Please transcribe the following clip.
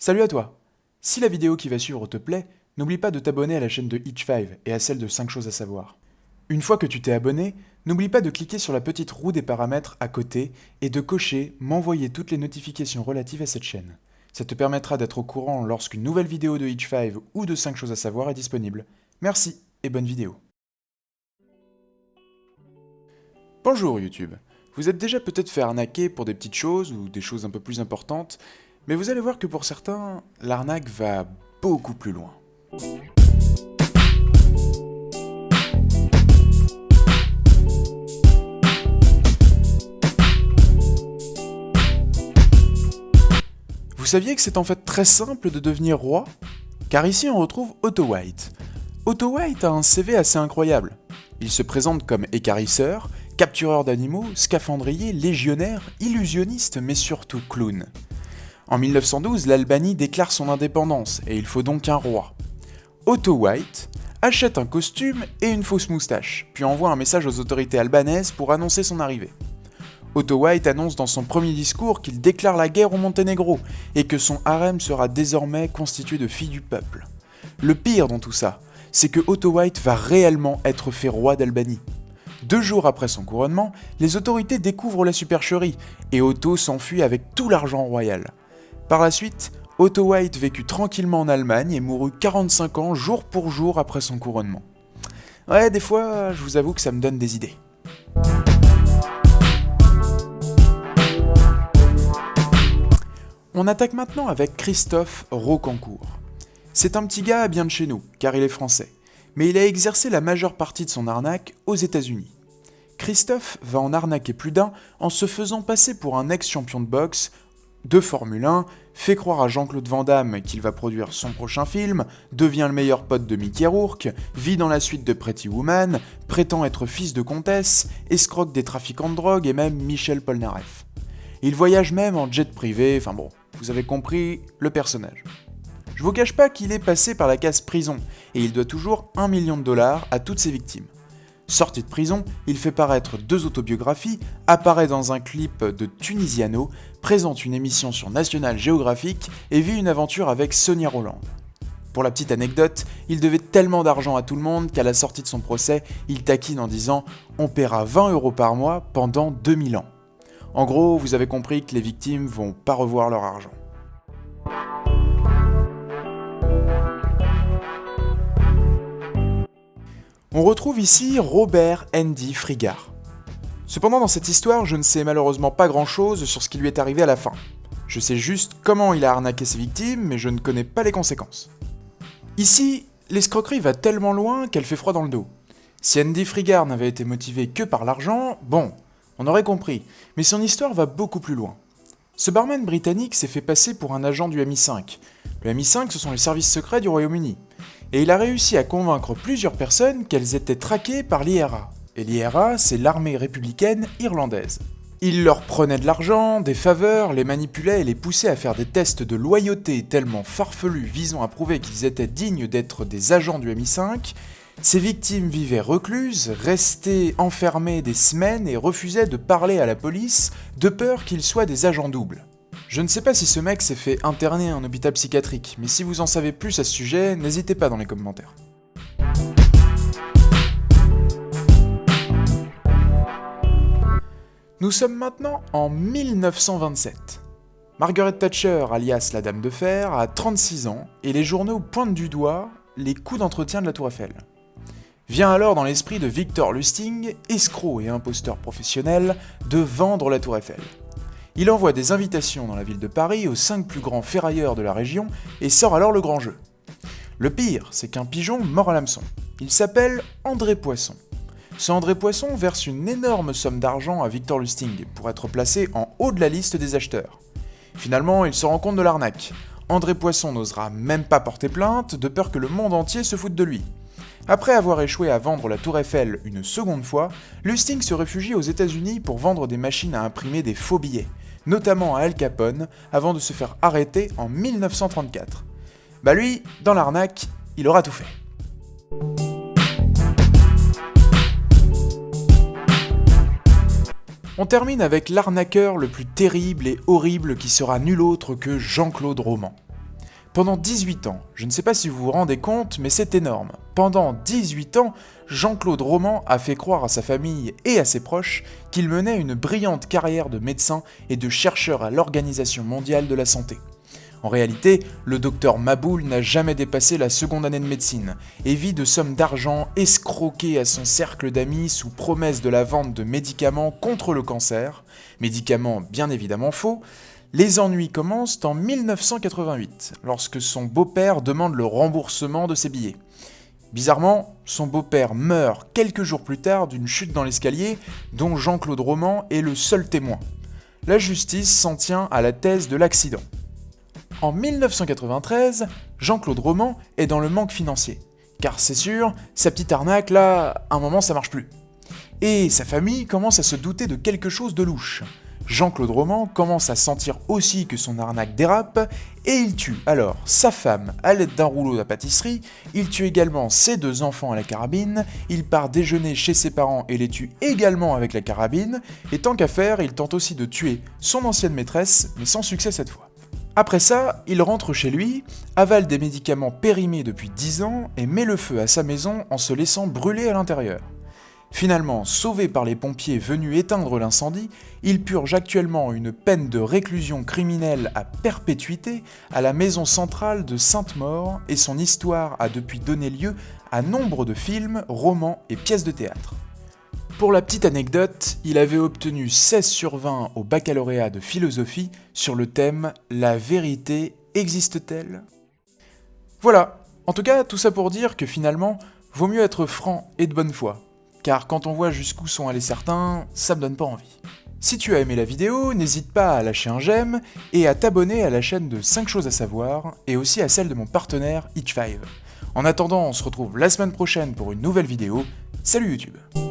Salut à toi! Si la vidéo qui va suivre te plaît, n'oublie pas de t'abonner à la chaîne de Hitch5 et à celle de 5 choses à savoir. Une fois que tu t'es abonné, n'oublie pas de cliquer sur la petite roue des paramètres à côté et de cocher m'envoyer toutes les notifications relatives à cette chaîne. Ça te permettra d'être au courant lorsqu'une nouvelle vidéo de Hitch5 ou de 5 choses à savoir est disponible. Merci et bonne vidéo. Bonjour YouTube. Vous êtes déjà peut-être fait arnaquer pour des petites choses ou des choses un peu plus importantes, mais vous allez voir que pour certains, l'arnaque va beaucoup plus loin. Vous saviez que c'est en fait très simple de devenir roi? Car ici on retrouve Otto White. Otto White a un CV assez incroyable. Il se présente comme écarisseur, captureur d'animaux, scaphandrier, légionnaire, illusionniste, mais surtout clown. En 1912, l'Albanie déclare son indépendance et il faut donc un roi. Otto White achète un costume et une fausse moustache, puis envoie un message aux autorités albanaises pour annoncer son arrivée. Otto White annonce dans son premier discours qu'il déclare la guerre au Monténégro et que son harem sera désormais constitué de filles du peuple. Le pire dans tout ça, c'est que Otto White va réellement être fait roi d'Albanie. 2 jours après son couronnement, les autorités découvrent la supercherie et Otto s'enfuit avec tout l'argent royal. Par la suite, Otto White vécut tranquillement en Allemagne et mourut 45 ans jour pour jour après son couronnement. Ouais, des fois, je vous avoue que ça me donne des idées. On attaque maintenant avec Christophe Roccancourt. C'est un petit gars bien de chez nous, car il est français, mais il a exercé la majeure partie de son arnaque aux États-Unis. Christophe va en arnaquer plus d'un en se faisant passer pour un ex-champion de boxe, de Formule 1, fait croire à Jean-Claude Van Damme qu'il va produire son prochain film, devient le meilleur pote de Mickey Rourke, vit dans la suite de Pretty Woman, prétend être fils de comtesse, escroque des trafiquants de drogue et même Michel Polnareff. Il voyage même en jet privé, enfin bon, vous avez compris le personnage. Je vous cache pas qu'il est passé par la case prison, et il doit toujours $1 million à toutes ses victimes. Sorti de prison, il fait paraître 2 autobiographies, apparaît dans un clip de Tunisiano, présente une émission sur National Geographic et vit une aventure avec Sonia Rolland. Pour la petite anecdote, il devait tellement d'argent à tout le monde qu'à la sortie de son procès, il taquine en disant « On paiera 20 € par mois pendant 2000 ans ». En gros, vous avez compris que les victimes vont pas revoir leur argent. On retrouve ici Robert Andy Frigard. Cependant, dans cette histoire, je ne sais malheureusement pas grand-chose sur ce qui lui est arrivé à la fin. Je sais juste comment il a arnaqué ses victimes, mais je ne connais pas les conséquences. Ici, l'escroquerie va tellement loin qu'elle fait froid dans le dos. Si Andy Frigard n'avait été motivé que par l'argent, bon, on aurait compris, mais son histoire va beaucoup plus loin. Ce barman britannique s'est fait passer pour un agent du MI5. Le MI5, ce sont les services secrets du Royaume-Uni. Et il a réussi à convaincre plusieurs personnes qu'elles étaient traquées par l'IRA. Et l'IRA, c'est l'armée républicaine irlandaise. Il leur prenait de l'argent, des faveurs, les manipulait et les poussait à faire des tests de loyauté tellement farfelus visant à prouver qu'ils étaient dignes d'être des agents du MI5. Ces victimes vivaient recluses, restaient enfermées des semaines et refusaient de parler à la police de peur qu'ils soient des agents doubles. Je ne sais pas si ce mec s'est fait interner en hôpital psychiatrique, mais si vous en savez plus à ce sujet, n'hésitez pas dans les commentaires. Nous sommes maintenant en 1927. Margaret Thatcher, alias la Dame de Fer, a 36 ans et les journaux pointent du doigt les coûts d'entretien de la Tour Eiffel. Vient alors dans l'esprit de Victor Lustig, escroc et imposteur professionnel, de vendre la Tour Eiffel. Il envoie des invitations dans la ville de Paris aux 5 plus grands ferrailleurs de la région et sort alors le grand jeu. Le pire, c'est qu'un pigeon mord à l'hameçon. Il s'appelle André Poisson. Ce André Poisson verse une énorme somme d'argent à Victor Lustig pour être placé en haut de la liste des acheteurs. Finalement, il se rend compte de l'arnaque. André Poisson n'osera même pas porter plainte de peur que le monde entier se foute de lui. Après avoir échoué à vendre la Tour Eiffel une seconde fois, Lustig se réfugie aux États-Unis pour vendre des machines à imprimer des faux billets, notamment à Al Capone, avant de se faire arrêter en 1934. Bah lui, dans l'arnaque, il aura tout fait. On termine avec l'arnaqueur le plus terrible et horrible qui sera nul autre que Jean-Claude Roman. Pendant 18 ans, je ne sais pas si vous vous rendez compte, mais c'est énorme. Pendant 18 ans, Jean-Claude Roman a fait croire à sa famille et à ses proches qu'il menait une brillante carrière de médecin et de chercheur à l'Organisation mondiale de la santé. En réalité, le docteur Maboul n'a jamais dépassé la seconde année de médecine et vit de sommes d'argent escroquées à son cercle d'amis sous promesse de la vente de médicaments contre le cancer, médicaments bien évidemment faux. Les ennuis commencent en 1988, lorsque son beau-père demande le remboursement de ses billets. Bizarrement, son beau-père meurt quelques jours plus tard d'une chute dans l'escalier dont Jean-Claude Roman est le seul témoin. La justice s'en tient à la thèse de l'accident. En 1993, Jean-Claude Roman est dans le manque financier. Car c'est sûr, sa petite arnaque là, à un moment ça marche plus. Et sa famille commence à se douter de quelque chose de louche. Jean-Claude Roman commence à sentir aussi que son arnaque dérape et il tue alors sa femme à l'aide d'un rouleau à pâtisserie, il tue également ses 2 enfants à la carabine, il part déjeuner chez ses parents et les tue également avec la carabine, et tant qu'à faire, il tente aussi de tuer son ancienne maîtresse, mais sans succès cette fois. Après ça, il rentre chez lui, avale des médicaments périmés depuis 10 ans et met le feu à sa maison en se laissant brûler à l'intérieur. Finalement, sauvé par les pompiers venus éteindre l'incendie, il purge actuellement une peine de réclusion criminelle à perpétuité à la maison centrale de Sainte-Maure et son histoire a depuis donné lieu à nombre de films, romans et pièces de théâtre. Pour la petite anecdote, il avait obtenu 16 sur 20 au baccalauréat de philosophie sur le thème « La vérité existe-t-elle ?» Voilà, en tout cas tout ça pour dire que finalement, vaut mieux être franc et de bonne foi. Car quand on voit jusqu'où sont allés certains, ça me donne pas envie. Si tu as aimé la vidéo, n'hésite pas à lâcher un j'aime et à t'abonner à la chaîne de 5 choses à savoir et aussi à celle de mon partenaire Itch5. En attendant, on se retrouve la semaine prochaine pour une nouvelle vidéo. Salut YouTube!